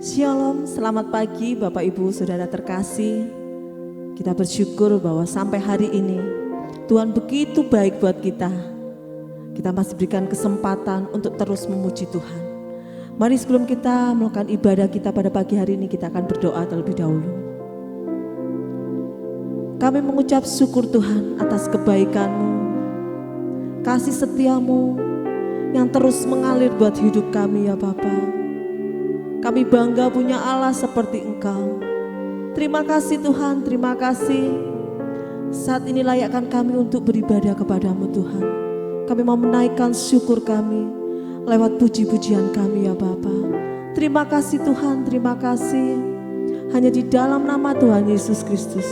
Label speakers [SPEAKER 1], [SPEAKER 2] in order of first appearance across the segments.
[SPEAKER 1] Shalom, selamat pagi Bapak Ibu Saudara terkasih. Kita bersyukur bahwa sampai hari ini Tuhan begitu baik buat kita. Kita masih berikan kesempatan untuk terus memuji Tuhan. Mari sebelum kita melakukan ibadah kita pada pagi hari ini, kita akan berdoa terlebih dahulu. Kami mengucap syukur Tuhan atas kebaikan-Mu, kasih setia-Mu yang terus mengalir buat hidup kami ya Bapa. Kami bangga punya Allah seperti Engkau. Terima kasih Tuhan, terima kasih. Saat ini layakkan kami untuk beribadah kepadamu Tuhan. Kami mau menaikkan syukur kami lewat puji-pujian kami ya Bapa. Terima kasih Tuhan, terima kasih. Hanya di dalam nama Tuhan Yesus Kristus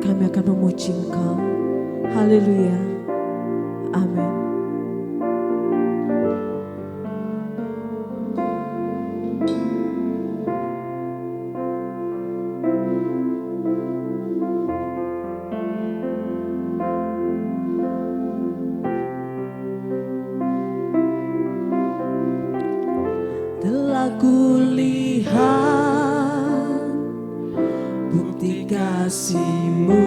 [SPEAKER 1] kami akan memuji Engkau. Haleluya. Amin. Telah kulihat bukti kasih-Mu,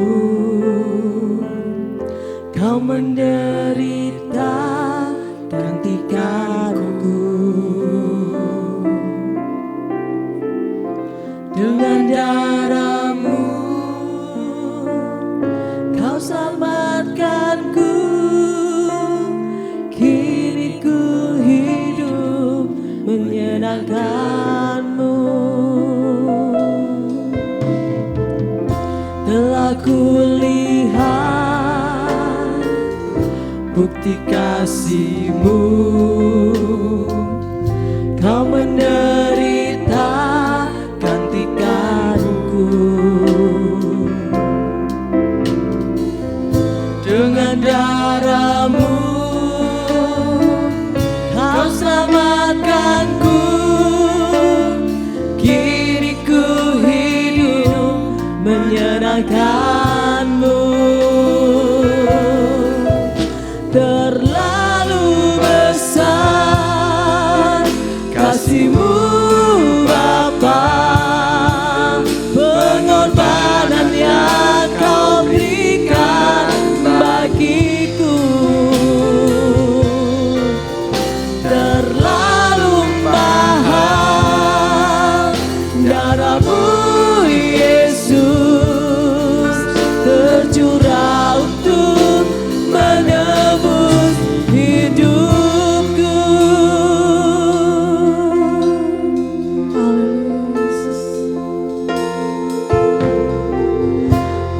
[SPEAKER 1] Kau menderita gantikanku. Dengan darah-Mu Kau selamatkanku. Kini ku hidup menyenangkan-Mu. Telah kulihat bukti kasih-Mu, Kau menderita gantikanku. Dengan darah-Mu Kau selamatkanku. Kini ku hidup menyenangkan-Mu. Terlalu besar kasih-Mu Bapa, pengorbanan yang Kau berikan bagiku. Terlalu mahal darah-Mu Yesus tercurah untuk menebus hidupku.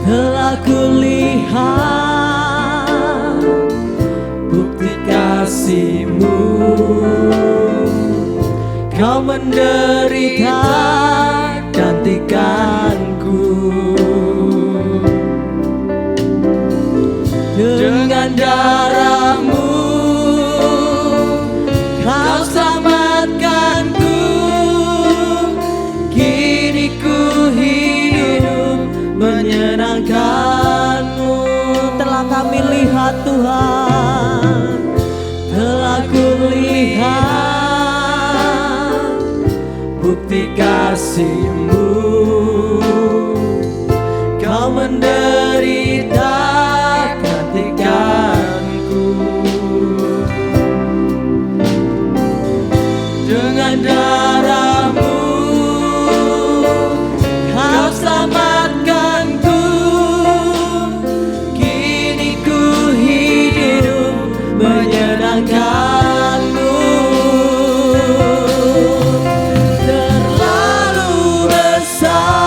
[SPEAKER 1] Telah kulihat bukti kasih-Mu, Kau menderita gantikanku. Dengan darah-Mu Kau selamatkanku. Kini ku hidup menyenangkan-Mu. Telah kami lihat Tuhan, telah kulihat bukti kasih-Mu, Kau menderita gantikanku. Dengan darah-Mu Kau selamatkanku. Kini ku hidup menyenangkan-Mu. Terlalu besar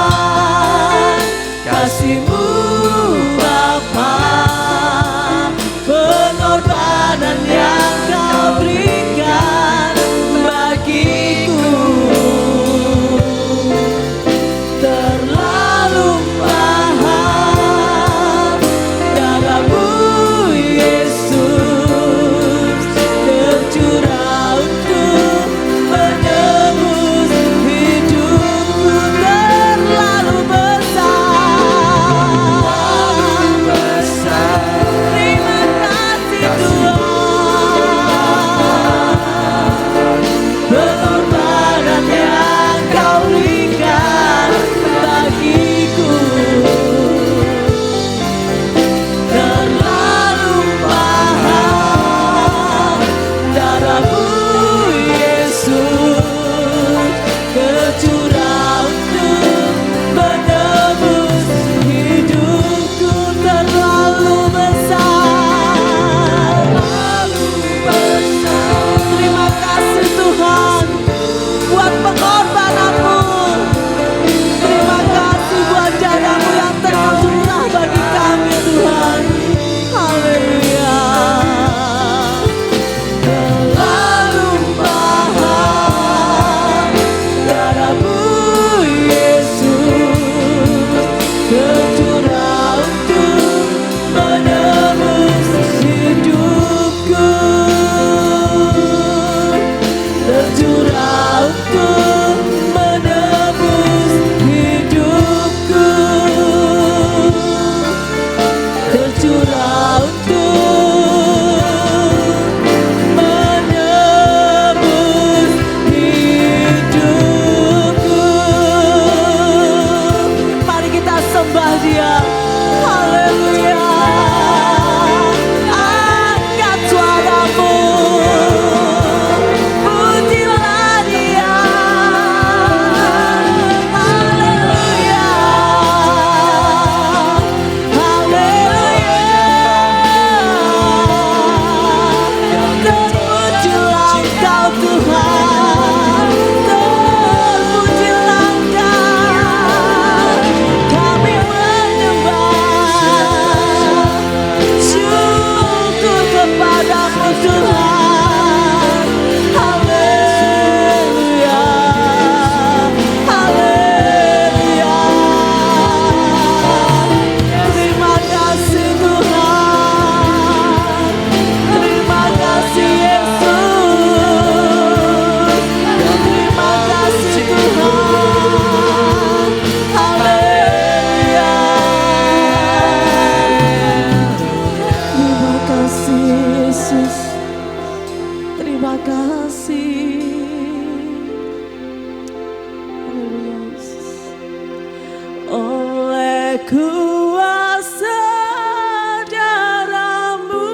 [SPEAKER 1] kuasa darah-Mu,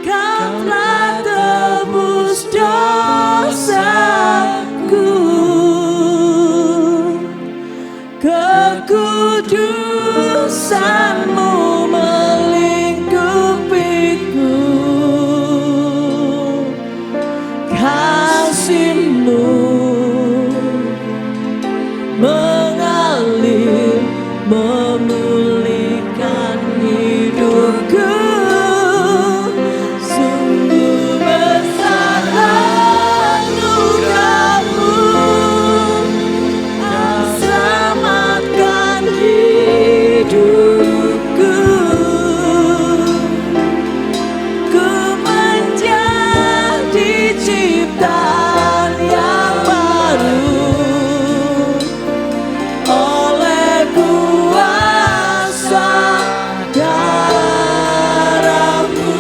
[SPEAKER 1] Kau telah tebus dosaku. Kekudusan-Mu melingkupiku, kasih-Mu mengalir memulihkan hidupku. Sungguh besar anugerah-Mu, Kau selamatkan hidupku. Ku menjadi ciptaan yang baru oleh kuasa darah-Mu.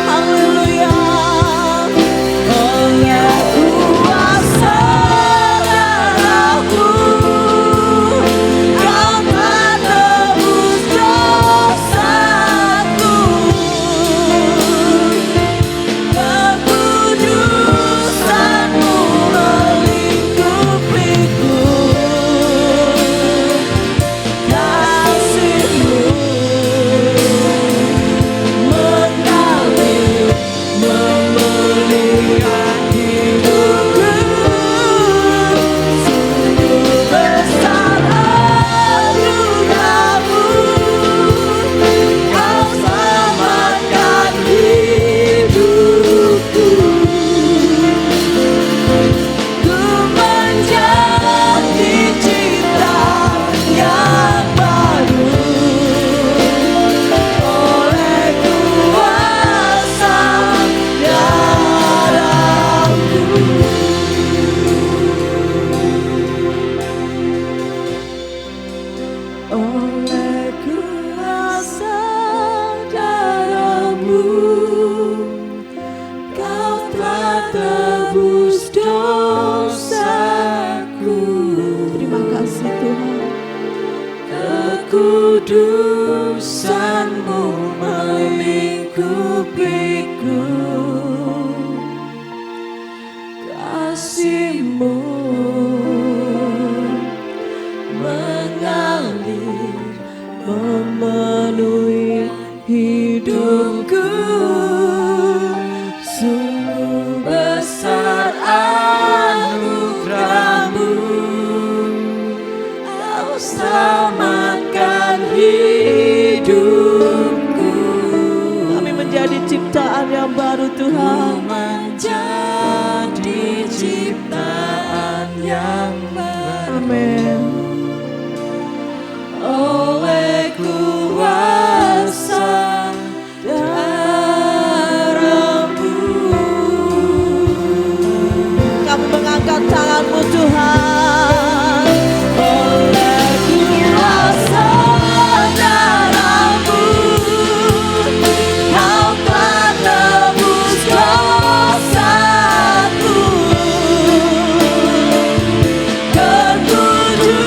[SPEAKER 1] Haleluya. Oleh kuasa darah-Mu, Kau telah tebus dosaku. Kekudusan-Mu melingkupiku, kasih-Mu mengalir memulihkan hidupku. Sungguh besar anugerah-Mu, Kau selamatkan hidupku. Ku menjadi ciptaan yang baru oleh kuasa darah-Mu. Oleh kuasa darah-Mu, Kau telah tebus dosaku. Terima kasih Tuhan. Kekudusan-Mu melingkupiku, kasih-Mu mengalir memenuhi hidupku. Sungguh besar anugerah-Mu, Kau selamatkan hidupku. Kami menjadi ciptaan yang baru Tuhan. Menjadi ciptaan yang baru. Amin. Oleh kuasa darah-Mu. Kami mengangkat tangan-Mu Tuhan. Oleh kuasa darah-Mu, Kau telah tebus dosaku. Kekudusan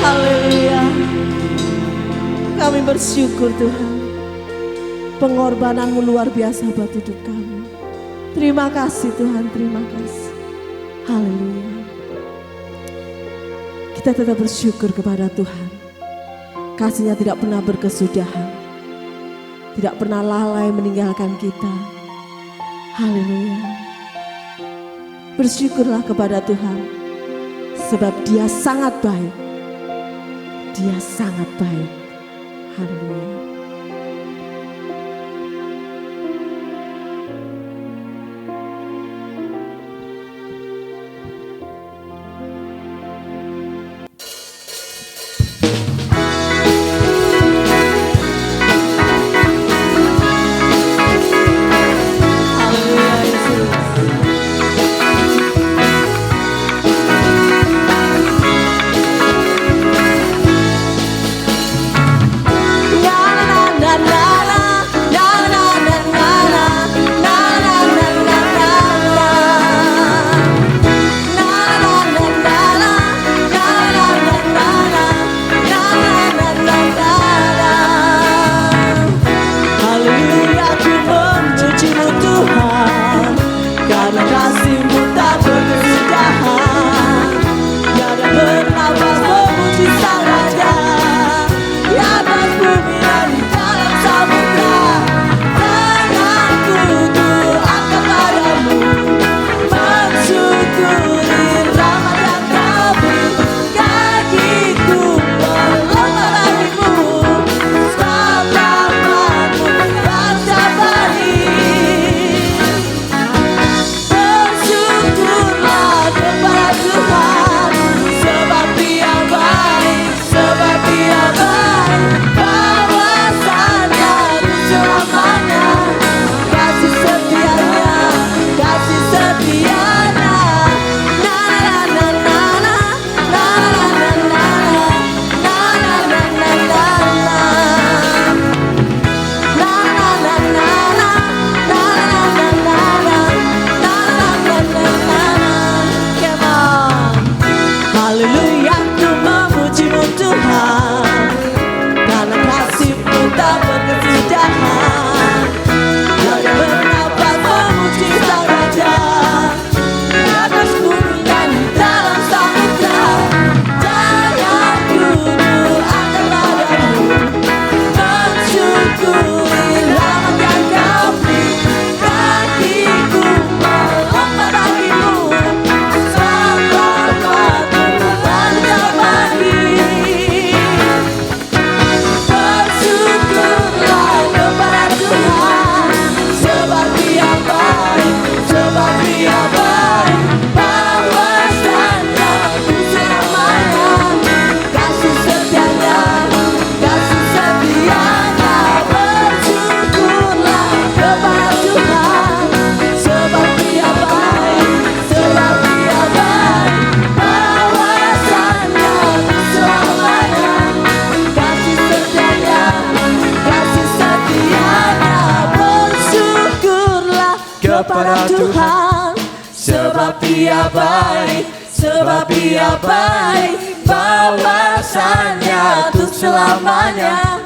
[SPEAKER 1] Haleluya. Kami bersyukur Tuhan. Pengorbananmu luar biasa buat hidup kami. Terima kasih Tuhan, terima kasih. Haleluya. Kita tetap bersyukur kepada Tuhan. Kasih-Nya tidak pernah berkesudahan. Tidak pernah lalai meninggalkan kita. Haleluya. Bersyukurlah kepada Tuhan. Sebab Dia sangat baik. Dia sangat baik. Haleluya. kepada Tuhan, sebab Dia baik, sebab Dia baik, bahwasanya untuk selamanya.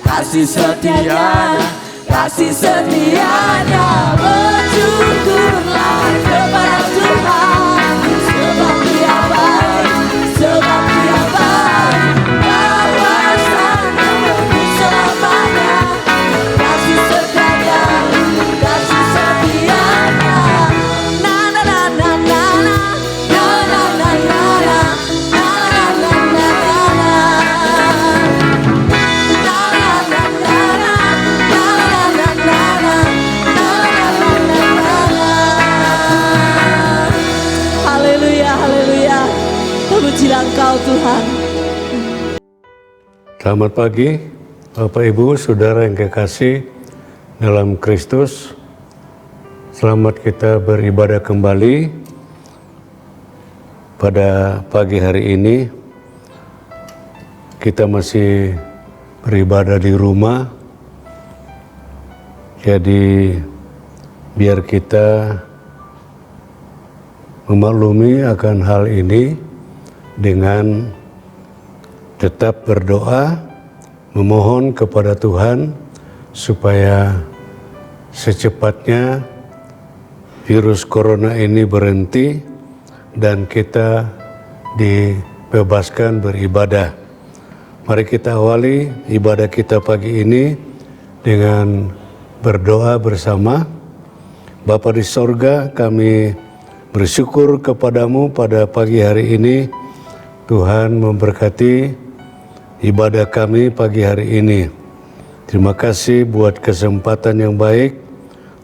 [SPEAKER 1] Kasih setianya, kasih setianya, bersyukurlah kepada Tuhan, sebab Dia baik, sebab Dia baik, bahwasanya untuk selamanya. Kasih setianya, kasih setianya, na na na na na na na na na na na na na na. Haleluya, haleluya. Pujilah Engkau Tuhan.
[SPEAKER 2] Selamat pagi Bapak Ibu Saudara yang kekasih dalam Kristus. Selamat kita beribadah kembali pada pagi hari ini. Kita masih beribadah di rumah. Jadi biar kita memaklumi akan hal ini dengan tetap berdoa, memohon kepada Tuhan supaya secepatnya virus corona ini berhenti dan kita dibebaskan beribadah. Mari kita awali ibadah kita pagi ini dengan berdoa bersama. Bapa di sorga, kami bersyukur kepadamu pada pagi hari ini. Tuhan memberkati ibadah kami pagi hari ini. Terima kasih buat kesempatan yang baik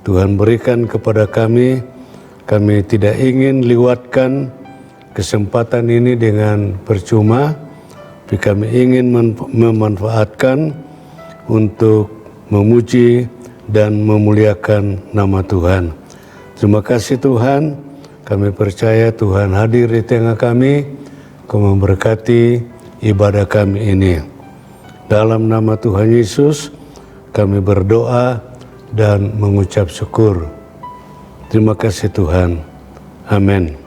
[SPEAKER 2] Tuhan berikan kepada kami. Kami tidak ingin lewatkan kesempatan ini dengan percuma, tapi kami ingin memanfaatkan untuk memuji dan memuliakan nama Tuhan. Terima kasih Tuhan, kami percaya Tuhan hadir di tengah kami, Kau memberkati ibadah kami ini. Dalam nama Tuhan Yesus, kami berdoa dan mengucap syukur. Terima kasih Tuhan. Amin.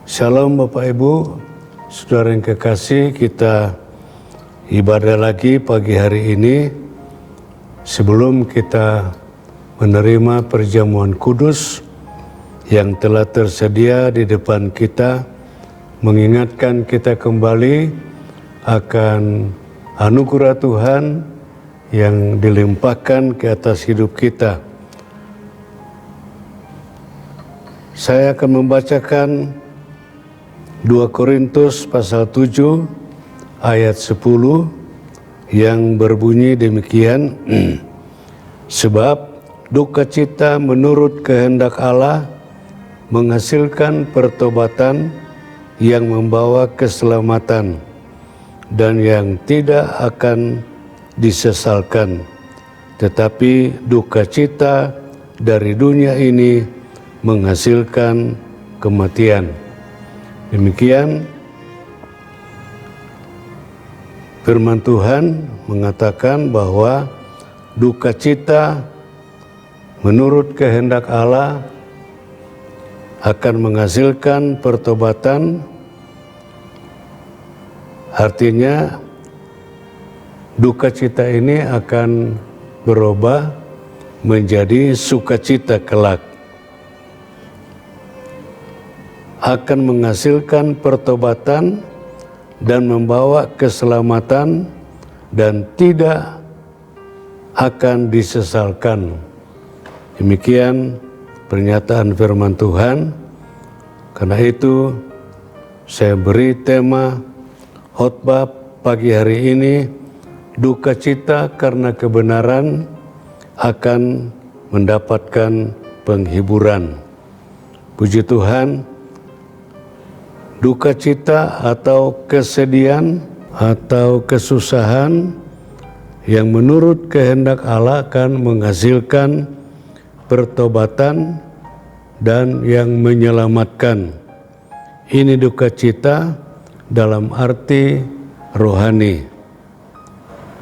[SPEAKER 2] Shalom Bapak Ibu, saudara yang kekasih, kita ibadah lagi pagi hari ini. Sebelum kita menerima perjamuan kudus yang telah tersedia di depan kita, mengingatkan kita kembali akan anugerah Tuhan yang dilimpahkan ke atas hidup kita. Saya akan membacakan 2 Korintus pasal 7 ayat 10 yang berbunyi demikian. Sebab duka cita menurut kehendak Allah menghasilkan pertobatan yang membawa keselamatan dan yang tidak akan disesalkan, tetapi duka cita dari dunia ini menghasilkan kematian. Demikian firman Tuhan mengatakan bahwa duka cita menurut kehendak Allah akan menghasilkan pertobatan. Artinya duka cita ini akan berubah menjadi sukacita kelak. Akan menghasilkan pertobatan dan membawa keselamatan dan tidak akan disesalkan. Demikian pernyataan firman Tuhan. Karena itu saya beri tema khotbah pagi hari ini, duka cita karena kebenaran akan mendapatkan penghiburan. Puji Tuhan, duka cita atau kesedihan atau kesusahan yang menurut kehendak Allah akan menghasilkan pertobatan dan yang menyelamatkan. Ini duka cita dalam arti rohani.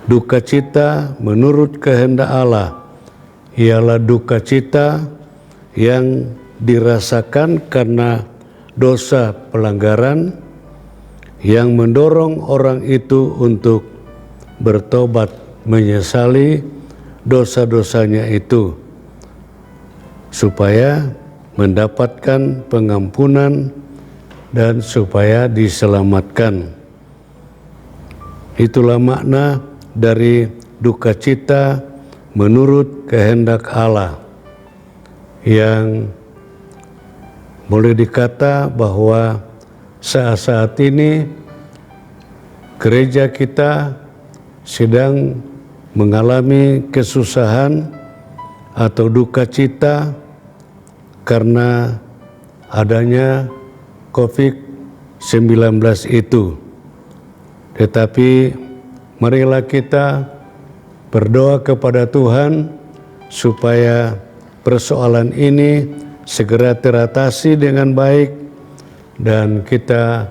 [SPEAKER 2] Duka cita menurut kehendak Allah ialah duka cita yang dirasakan karena dosa pelanggaran yang mendorong orang itu untuk bertobat, menyesali dosa-dosanya itu, supaya mendapatkan pengampunan dan supaya diselamatkan. Itulah makna dari duka cita menurut kehendak Allah, yang boleh dikata bahwa saat-saat ini gereja kita sedang mengalami kesusahan atau duka cita karena adanya COVID-19 itu. Tetapi marilah kita berdoa kepada Tuhan supaya persoalan ini segera teratasi dengan baik dan kita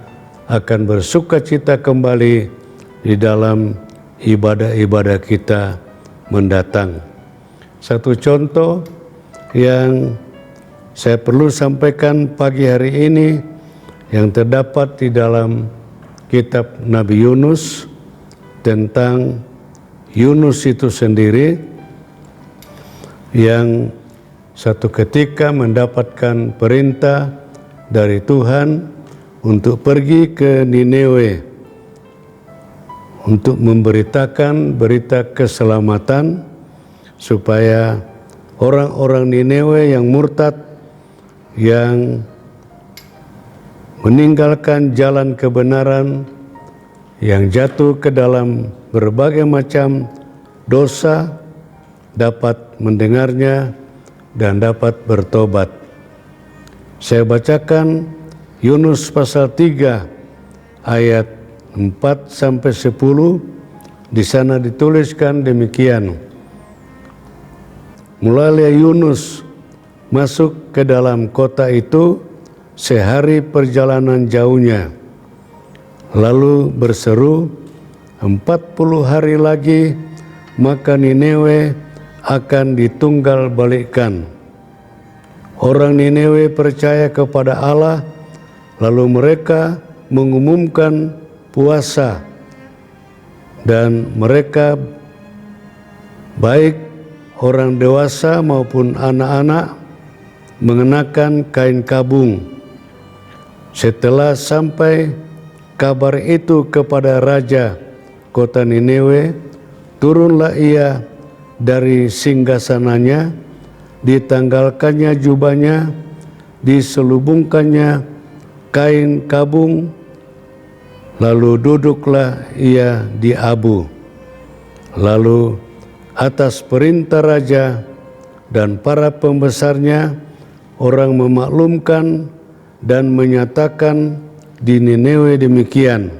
[SPEAKER 2] akan bersukacita kembali di dalam ibadah-ibadah kita mendatang. Satu contoh yang saya perlu sampaikan pagi hari ini yang terdapat di dalam kitab Nabi Yunus tentang Yunus itu sendiri yang satu ketika mendapatkan perintah dari Tuhan untuk pergi ke Niniwe untuk memberitakan berita keselamatan supaya orang-orang Niniwe yang murtad, yang meninggalkan jalan kebenaran, yang jatuh ke dalam berbagai macam dosa, dapat mendengarnya dan dapat bertobat. Saya bacakan Yunus pasal 3 ayat 4-10. Di sana dituliskan demikian. Mulailah Yunus masuk ke dalam kota itu sehari perjalanan jauhnya, lalu berseru, 40 hari lagi maka Niniwe akan ditunggal balikkan. Orang Niniwe percaya kepada Allah, lalu mereka mengumumkan puasa, dan mereka baik orang dewasa maupun anak-anak mengenakan kain kabung. Setelah sampai kabar itu kepada raja kota Niniwe, turunlah ia dari singgasananya, ditanggalkannya jubahnya, diselubungkannya kain kabung, lalu duduklah ia di abu. Lalu atas perintah raja dan para pembesarnya, orang memaklumkan dan menyatakan di Niniwe demikian,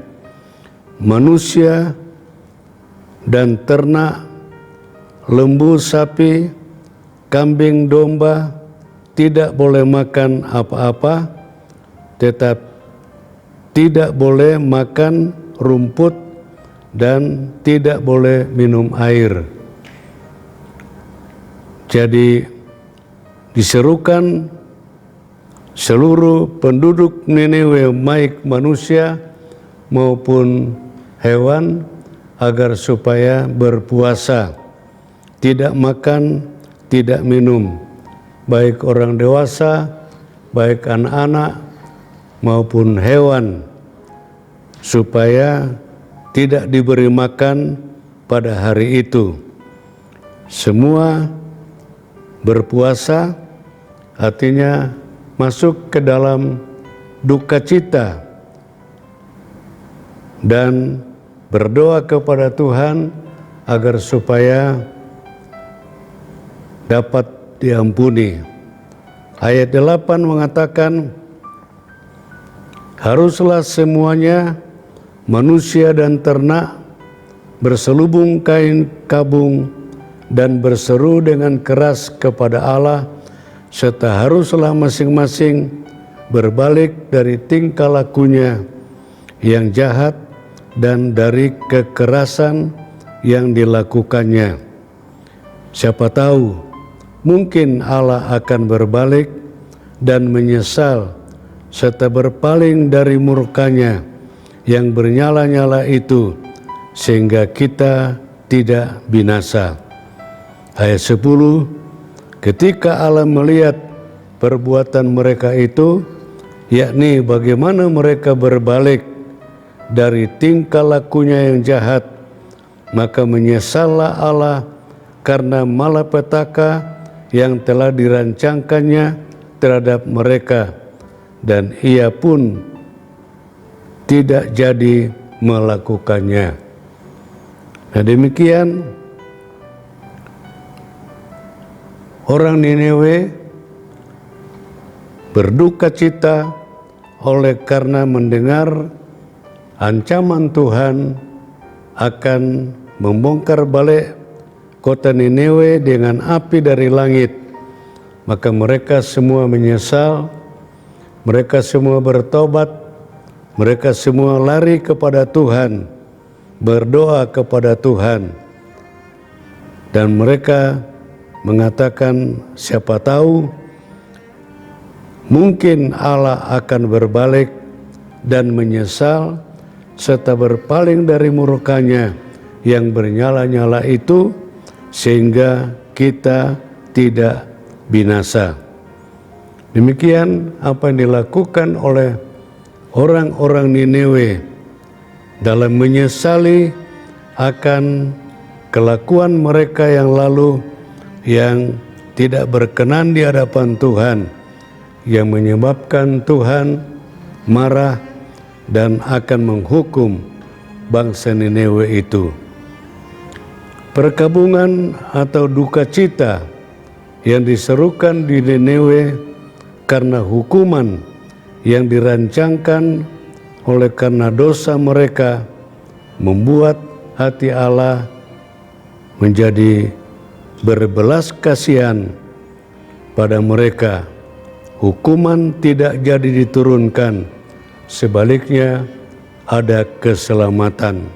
[SPEAKER 2] manusia dan ternak, lembu, sapi, kambing, domba tidak boleh makan apa-apa, tetap tidak boleh makan rumput dan tidak boleh minum air. Jadi diserukan seluruh penduduk Niniwe, baik manusia maupun hewan, agar supaya berpuasa, tidak makan, tidak minum, baik orang dewasa, baik anak-anak maupun hewan, supaya tidak diberi makan pada hari itu. Semua berpuasa, artinya masuk ke dalam duka cita dan berdoa kepada Tuhan agar supaya dapat diampuni. Ayat 8 mengatakan, haruslah semuanya manusia dan ternak berselubung kain kabung dan berseru dengan keras kepada Allah, serta haruslah masing-masing berbalik dari tingkah lakunya yang jahat dan dari kekerasan yang dilakukannya. Siapa tahu mungkin Allah akan berbalik dan menyesal serta berpaling dari murkanya yang bernyala-nyala itu, sehingga kita tidak binasa. Ayat 10, ketika Allah melihat perbuatan mereka itu, yakni bagaimana mereka berbalik dari tingkah lakunya yang jahat, maka menyesallah Allah karena malapetaka yang telah dirancangkannya terhadap mereka, dan ia pun tidak jadi melakukannya. Nah demikian orang Niniwe berduka cita oleh karena mendengar ancaman Tuhan akan membongkar balik kota Niniwe dengan api dari langit. Maka mereka semua menyesal, mereka semua bertobat, mereka semua lari kepada Tuhan, berdoa kepada Tuhan, dan mereka mengatakan, siapa tahu mungkin Allah akan berbalik dan menyesal serta berpaling dari murkanya yang bernyala-nyala itu, sehingga kita tidak binasa. Demikian apa yang dilakukan oleh orang-orang Niniwe dalam menyesali akan kelakuan mereka yang lalu yang tidak berkenan di hadapan Tuhan, yang menyebabkan Tuhan marah dan akan menghukum bangsa Niniwe itu. Perkabungan atau duka cita yang diserukan di Niniwe karena hukuman yang dirancangkan oleh karena dosa mereka membuat hati Allah menjadi berbelas kasihan pada mereka. Hukuman tidak jadi diturunkan, sebaliknya ada keselamatan.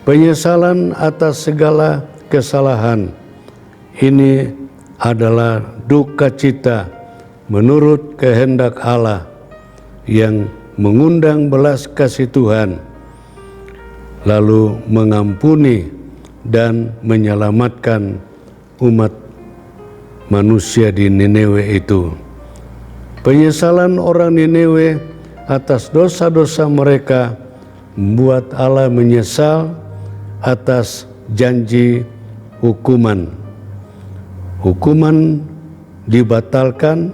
[SPEAKER 2] Penyesalan atas segala kesalahan ini adalah duka cita menurut kehendak Allah yang mengundang belas kasih Tuhan, lalu mengampuni dan menyelamatkan umat manusia di Niniwe itu. Penyesalan orang Niniwe atas dosa-dosa mereka membuat Allah menyesal atas janji hukuman. Hukuman dibatalkan,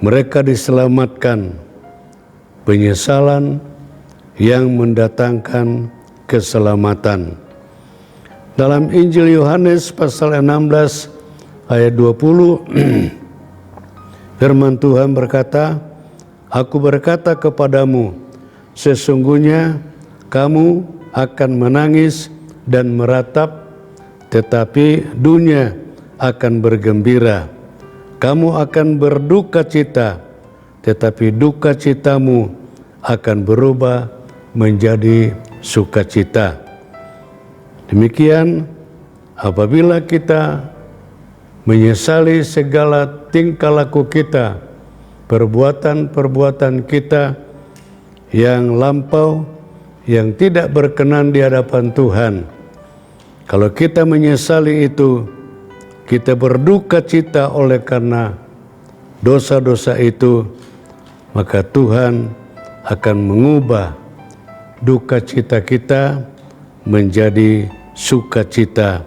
[SPEAKER 2] mereka diselamatkan. Penyesalan yang mendatangkan keselamatan. Dalam Injil Yohanes pasal 16 ayat 20 firman Tuhan berkata, "Aku berkata kepadamu, sesungguhnya kamu akan menangis dan meratap, tetapi dunia akan bergembira. Kamu akan berduka cita, tetapi duka citamu akan berubah menjadi sukacita." Demikian apabila kita menyesali segala tingkah laku kita, perbuatan-perbuatan kita yang lampau, yang tidak berkenan di hadapan Tuhan. Kalau kita menyesali itu, kita berduka cita oleh karena dosa-dosa itu, maka Tuhan akan mengubah duka cita kita menjadi sukacita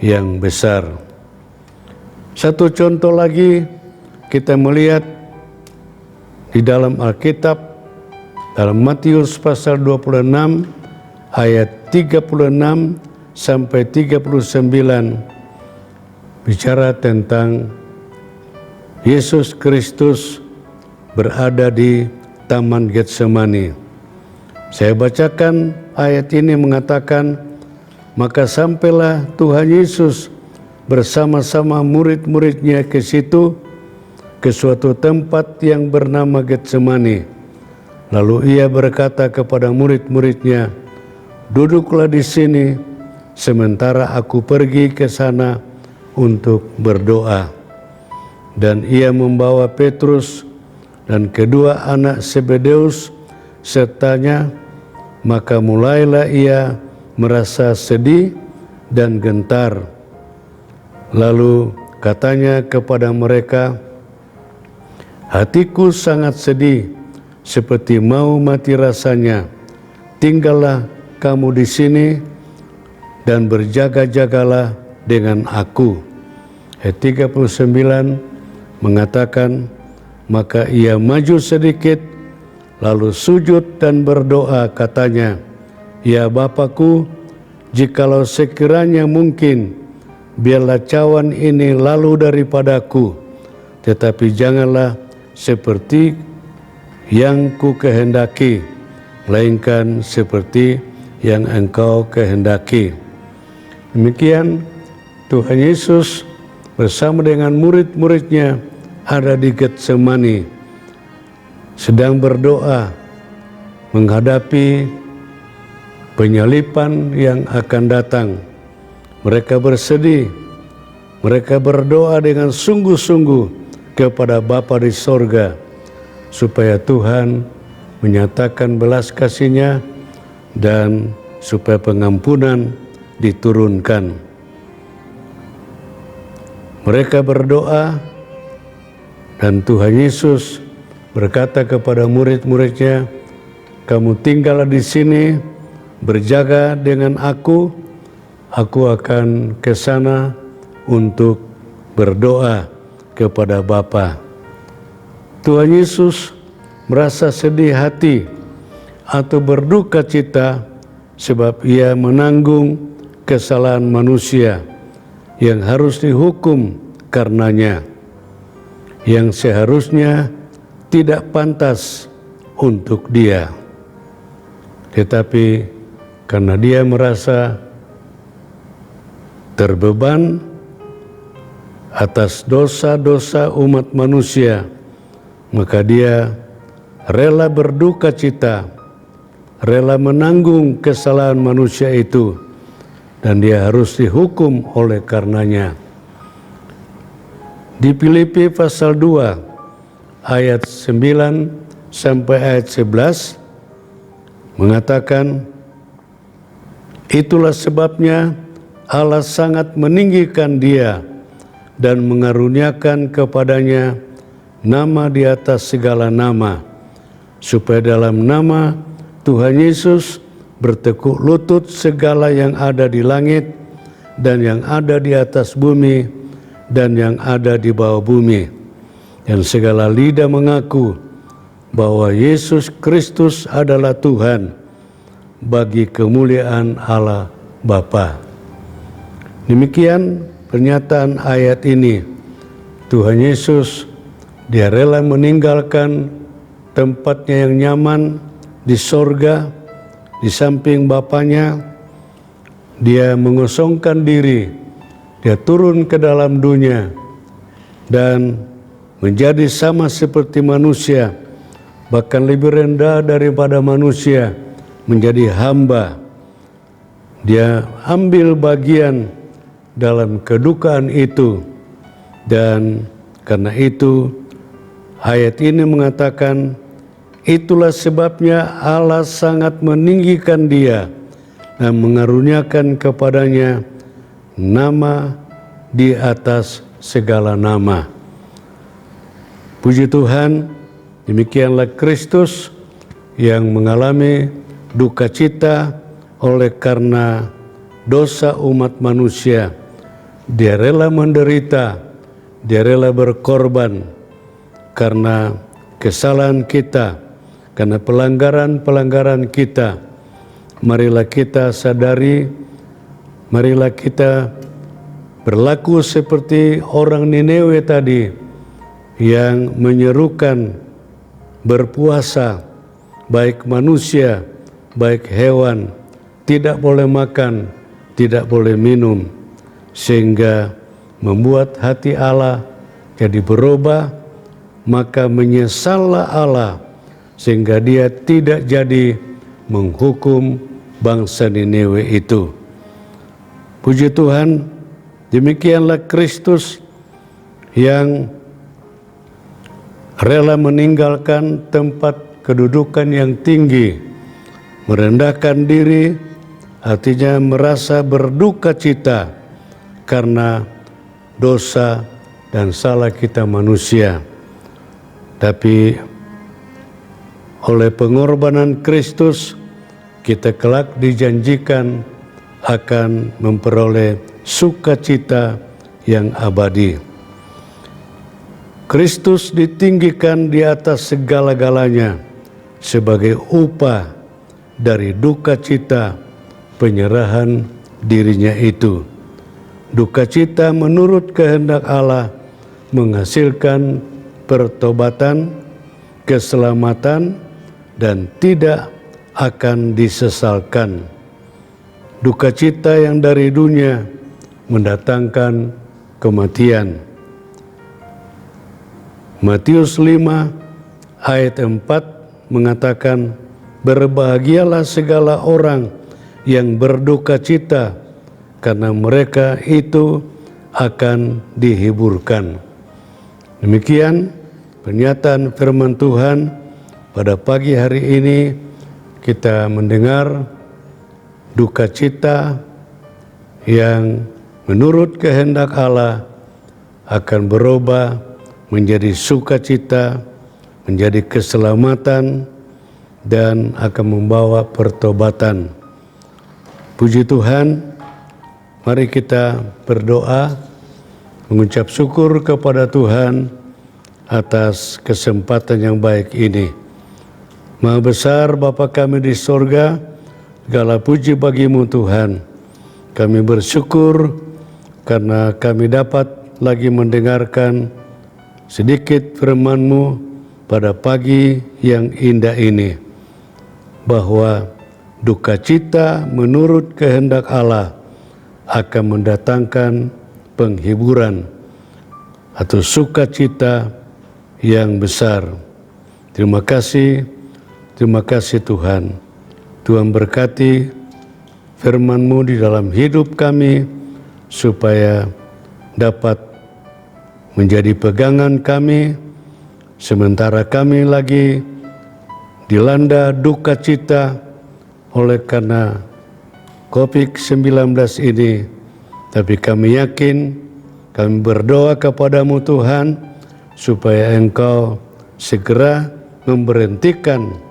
[SPEAKER 2] yang besar. Satu contoh lagi kita melihat di dalam Alkitab, dalam Matius pasal 26 ayat 36 sampai 39, bicara tentang Yesus Kristus berada di Taman Getsemani. Saya bacakan ayat ini mengatakan, "Maka sampailah Tuhan Yesus bersama-sama murid-muridnya ke situ, ke suatu tempat yang bernama Getsemani. Lalu ia berkata kepada murid-muridnya, 'Duduklah di sini, sementara aku pergi ke sana untuk berdoa.' Dan ia membawa Petrus dan kedua anak Zebedeus sertanya, maka mulailah ia merasa sedih dan gentar. Lalu katanya kepada mereka, 'Hatiku sangat sedih, seperti mau mati rasanya. Tinggallah kamu di sini dan berjaga-jagalah dengan aku.' Ayat 39 mengatakan, maka ia maju sedikit, lalu sujud dan berdoa, katanya, 'Ya Bapakku, jikalau sekiranya mungkin, biarlah cawan ini lalu daripadaku, tetapi janganlah seperti yang ku kehendaki, melainkan seperti yang Engkau kehendaki.' Demikian Tuhan Yesus bersama dengan murid-muridnya ada di Getsemani, sedang berdoa menghadapi penyaliban yang akan datang. Mereka bersedih, mereka berdoa dengan sungguh-sungguh kepada Bapa di sorga, supaya Tuhan menyatakan belas kasih-Nya dan supaya pengampunan diturunkan. Mereka berdoa dan Tuhan Yesus berkata kepada murid-muridnya, "Kamu tinggallah di sini, berjaga dengan aku akan ke sana untuk berdoa kepada Bapa." Tuhan Yesus merasa sedih hati atau berduka cita sebab Ia menanggung kesalahan manusia yang harus dihukum karenanya, yang seharusnya tidak pantas untuk Dia. Tetapi karena Dia merasa terbeban atas dosa-dosa umat manusia, maka Dia rela berduka cita, rela menanggung kesalahan manusia itu, dan Dia harus dihukum oleh karenanya. Di Filipi pasal 2 ayat 9 sampai ayat 11 mengatakan, "Itulah sebabnya Allah sangat meninggikan Dia dan mengaruniakan kepadanya nama di atas segala nama, supaya dalam nama Tuhan Yesus bertekuk lutut segala yang ada di langit dan yang ada di atas bumi dan yang ada di bawah bumi, dan segala lidah mengaku bahwa Yesus Kristus adalah Tuhan, bagi kemuliaan Allah Bapa." Demikian pernyataan ayat ini. Tuhan Yesus, Dia rela meninggalkan tempatnya yang nyaman di sorga, di samping Bapanya. Dia mengosongkan diri, Dia turun ke dalam dunia dan menjadi sama seperti manusia, bahkan lebih rendah daripada manusia, menjadi hamba. Dia ambil bagian dalam kedukaan itu, dan karena itu ayat ini mengatakan, "Itulah sebabnya Allah sangat meninggikan Dia dan mengaruniakan kepadanya nama di atas segala nama." Puji Tuhan, demikianlah Kristus yang mengalami duka cita oleh karena dosa umat manusia. Dia rela menderita, Dia rela berkorban karena kesalahan kita, karena pelanggaran-pelanggaran kita. Marilah kita sadari, marilah kita berlaku seperti orang Niniwe tadi yang menyerukan berpuasa, baik manusia, baik hewan, tidak boleh makan, tidak boleh minum, sehingga membuat hati Allah jadi berubah. Maka menyesallah Allah sehingga Dia tidak jadi menghukum bangsa Niniwe itu. Puji Tuhan, demikianlah Kristus yang rela meninggalkan tempat kedudukan yang tinggi, merendahkan diri, artinya merasa berduka cita karena dosa dan salah kita manusia. Tapi oleh pengorbanan Kristus, kita kelak dijanjikan akan memperoleh sukacita yang abadi. Kristus ditinggikan di atas segala-galanya sebagai upah dari duka cita penyerahan dirinya itu. Duka cita menurut kehendak Allah menghasilkan pertobatan, keselamatan, dan tidak akan disesalkan. Duka cita yang dari dunia mendatangkan kematian. Matius 5 ayat 4 mengatakan, "Berbahagialah segala orang yang berduka cita, karena mereka itu akan dihiburkan." Demikian pernyataan firman Tuhan pada pagi hari ini kita mendengar duka cita yang menurut kehendak Allah akan berubah menjadi sukacita, menjadi keselamatan, dan akan membawa pertobatan. Puji Tuhan, mari kita berdoa, mengucap syukur kepada Tuhan atas kesempatan yang baik ini. Maha besar Bapa kami di sorga, segala puji bagimu Tuhan. Kami bersyukur karena kami dapat lagi mendengarkan sedikit firman-Mu pada pagi yang indah ini, bahwa duka cita menurut kehendak Allah akan mendatangkan penghiburan atau sukacita yang besar. Terima kasih Tuhan. Tuhan berkati firman-Mu di dalam hidup kami supaya dapat menjadi pegangan kami sementara kami lagi dilanda duka cita oleh karena COVID-19 ini. Tapi kami yakin, kami berdoa kepadamu Tuhan, supaya Engkau segera memberhentikan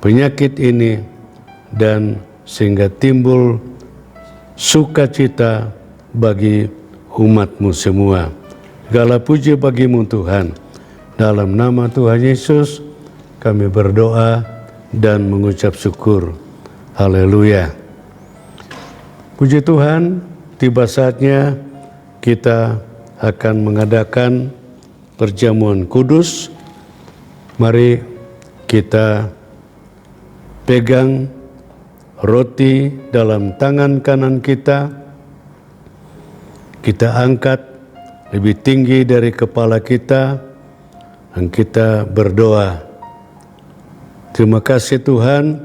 [SPEAKER 2] penyakit ini dan sehingga timbul sukacita bagi umat-Mu semua. Segala puji bagimu Tuhan. Dalam nama Tuhan Yesus kami berdoa dan mengucap syukur. Haleluya. Puji Tuhan, tiba saatnya kita akan mengadakan perjamuan kudus. Mari kita pegang roti dalam tangan kanan kita. Kita angkat lebih tinggi dari kepala kita dan kita berdoa. Terima kasih Tuhan,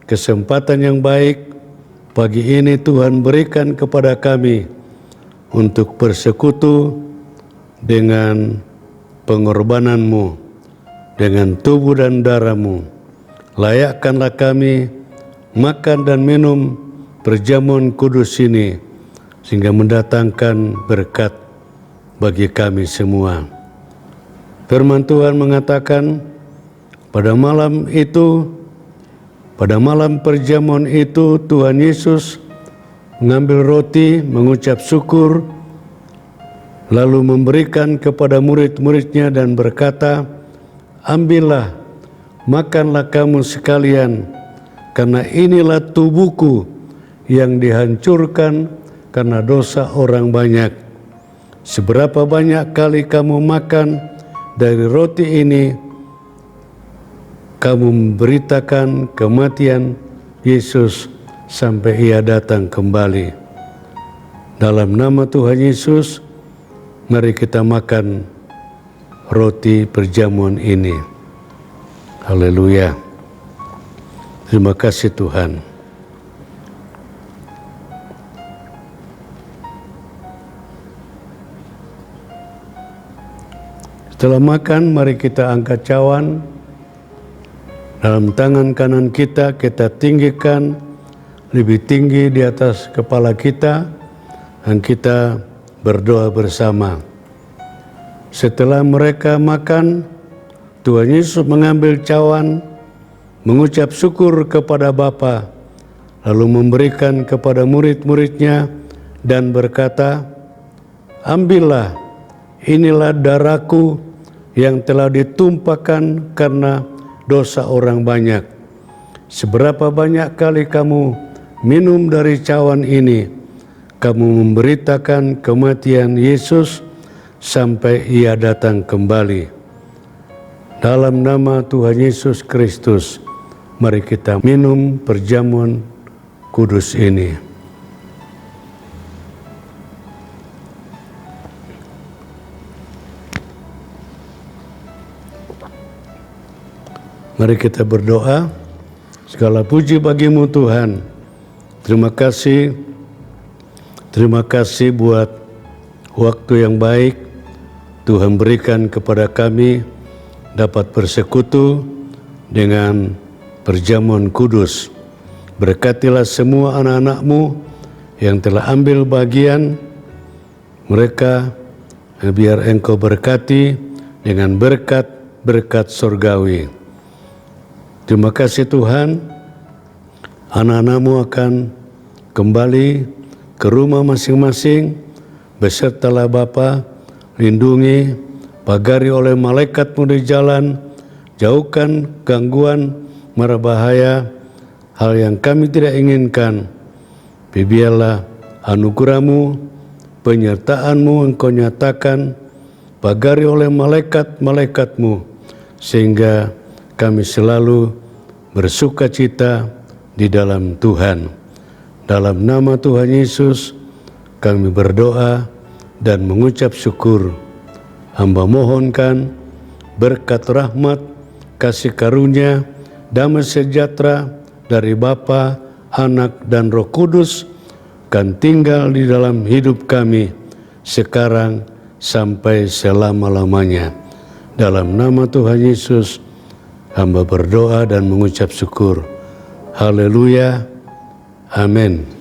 [SPEAKER 2] kesempatan yang baik pagi ini Tuhan berikan kepada kami untuk bersekutu dengan pengorbanan-Mu, dengan tubuh dan darah-Mu. Layakkanlah kami makan dan minum perjamuan kudus ini, sehingga mendatangkan berkat bagi kami semua. Firman Tuhan mengatakan, pada malam perjamuan itu Tuhan Yesus mengambil roti, mengucap syukur, lalu memberikan kepada murid-muridnya dan berkata, ambillah, makanlah kamu sekalian, karena inilah tubuhku yang dihancurkan karena dosa orang banyak. Seberapa banyak kali kamu makan dari roti ini, kamu memberitakan kematian Yesus sampai Ia datang kembali. Dalam nama Tuhan Yesus, mari kita makan roti perjamuan ini. Haleluya. Terima kasih Tuhan. Setelah makan, mari kita angkat cawan. Dalam tangan kanan kita, kita tinggikan lebih tinggi di atas kepala kita, dan kita berdoa bersama. Setelah mereka makan, Tuhan Yesus mengambil cawan, mengucap syukur kepada Bapa, lalu memberikan kepada murid-muridnya dan berkata, ambillah, inilah darahku yang telah ditumpahkan karena dosa orang banyak. Seberapa banyak kali kamu minum dari cawan ini, kamu memberitakan kematian Yesus sampai Ia datang kembali. Dalam nama Tuhan Yesus Kristus, mari kita minum perjamuan kudus ini. Mari kita berdoa. Segala puji bagimu Tuhan. Terima kasih buat waktu yang baik Tuhan berikan kepada kami dapat bersekutu dengan perjamuan kudus. Berkatilah semua anak-anak-Mu yang telah ambil bagian mereka, biar Engkau berkati dengan berkat-berkat surgawi. Terima kasih Tuhan, anak-anak-Mu akan kembali ke rumah masing-masing, besertalah Bapa, lindungi, pagari oleh malaikat-Mu di jalan, jauhkan gangguan, mara bahaya, hal yang kami tidak inginkan. Biarlah anugerah-Mu, penyertaan-Mu Engkau nyatakan, pagari oleh malaikat-malaikat-Mu, sehingga kami selalu bersuka cita di dalam Tuhan. Dalam nama Tuhan Yesus kami berdoa dan mengucap syukur. Hamba mohonkan berkat rahmat, kasih karunia, damai sejahtera dari Bapa, Anak, dan Roh Kudus kan tinggal di dalam hidup kami sekarang sampai selama-lamanya. Dalam nama Tuhan Yesus hamba berdoa dan mengucap syukur. Haleluya. Amin.